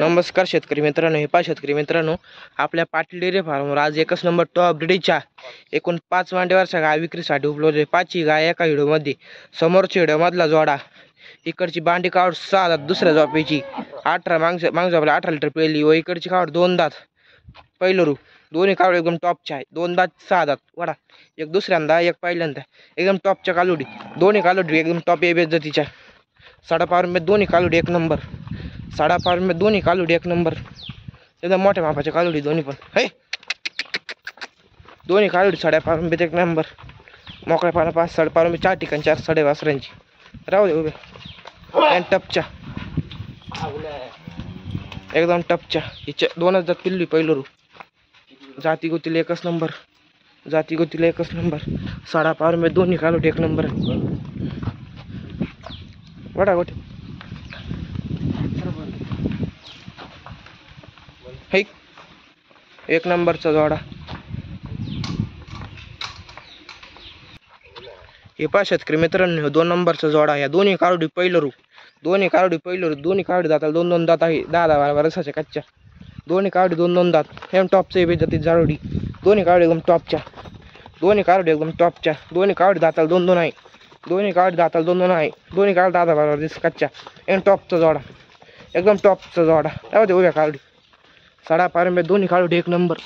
नमस्कार शेतकरी मित्रांनो, हे पहा शेतकरी मित्रांनो, आपल्या पाटील डेअरी फार्मवर आज एकच नंबर टॉप ब्रीडच्या एकूण 5 मांडीवरच्या गाय विक्रीसाठी उपलब्ध आहे। 5ही गाय एका व्हिडिओमध्ये, समोरच्या व्हिडिओमधला जोडा, इकडची बांडी कावड 6 दात, दुसऱ्या झोपेची 18 मांग झोपला 18 लिटर पेली व इकडची कावड 2 दात पहिलं रू। दोन्ही कावड एकदम टॉपच्या आहे, 2 दात 6 दात वडा, एक दुसऱ्यांदा एक पहिल्यांदा, एकदम टॉपच्या कालुडी। दोन्ही कालुडी एकदम टॉप ए बेज्जतीच्या, 5.5 रुपये दोन्ही कालुडी एक नंबर, 5.5 रुपये दोन्ही कालुडी एक नंबर, एकदम मोठ्या मापाच्या कालुडी दोन्ही पण है। दोन्ही कालुडी 5.5 रुपये एक नंबर, मोकळ्या पाना 5-5.5 रुपये 4 ठिकाणी 4 साडे वासरांची राहू दे उभे टपच्या, एकदम टपच्या। हिच्या 2च दात पिल्ली पहिलं रू, जाती गोतीला एकच नंबर, जाती गोतीला एकच नंबर, 5.5 रुपये दोन्ही कालुडी एक नंबर वडा गोटे है, एक नंबरचा जोडा। हे पहा शेतकरी मित्रांनो, 2 नंबरचा जोडा। या दोन्ही कालुडी पहिलं रू, दोन्ही कालुडी पहिलं रू, दोन्ही कालुडी दाताला 2-2 दात आहे, 10-12 वर्षाच्या कच्च्या, दोन्ही कालुडी 2-2 दात, एकदम टॉपचे बेजाती जाळोडी। दोन्ही कालुडी एकदम टॉपच्या, दोन्ही कालुडी एकदम टॉपच्या, दोन्ही कालुडी दाताला 2-2 आहे, दोन्ही कालुडी दाताला 2-2 आहे, दोन्ही कालुडी 10-12 वर्षाच्या कच्च्या, एकदम टॉपचा जोडा, एकदम टॉपचा जोडा राहू दे उभ्या कालुडी। 5.5 रुपये दोन्ही कालुडी एक नंबर,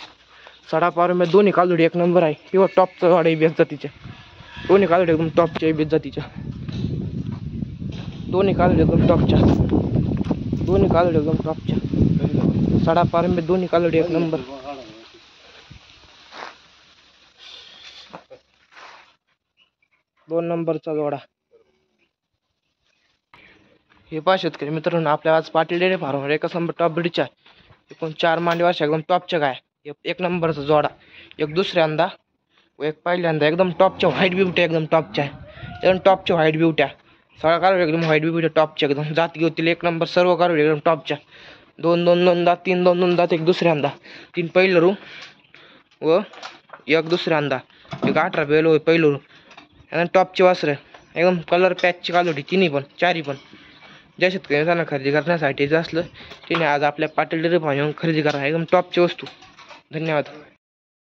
5.5 रुपये दोन्ही कालुडी एक नंबर आहे, किंवा टॉपचा जोडा आहे बेजातीच्या। दोन्ही कालुडी एकदम टॉपच्या बेजातीच्या, दोन्ही कालुडी एकदम टॉपच्या, दोन्ही कालुडी एकदम टॉपच्या, 5.5 रुपये दोन्ही कालुडी एक नंबर। दोन नंबरचा जोडा। हे पहा शेतकरी मित्रांनो, आपल्या आज पाटील डेअरी फार्मवर एकच नंबर टॉप ब्रीडच्या एकूण 4 मांडीवरच्या एकदम टॉपच्या गाय, एक नंबरचा जोडा, एक दुसऱ्यांदा व एक पहिल्यांदा, एकदम टॉपच्या व्हाईट ब्युट्या, एकदम टॉपच्या एकदम टॉपच्या व्हाईट ब्युट्या, सगळ्या कालुडी एकदम व्हाईट ब्युट्या टॉपच्या, एकदम जात घेतील एक नंबर, सर्व कालुडी एकदम टॉपच्या, 2-2 दात, 3-2 दात, एक दुसऱ्यांदा, 3 पहिलं रू व एक दुसऱ्यांदा, एक 18 बेलो पहिलं रू, एकदम टॉपची वासरं, एकदम कलर पॅचची कालुडी, तिन्ही पण 4ही पण। ज्या शेतकऱ्यांना खरेदी करण्यासाठी असलं तिने आज आपल्या पाटील डेअरी फार्म येऊन खरेदी करा, एकदम टॉपची वस्तू। धन्यवाद।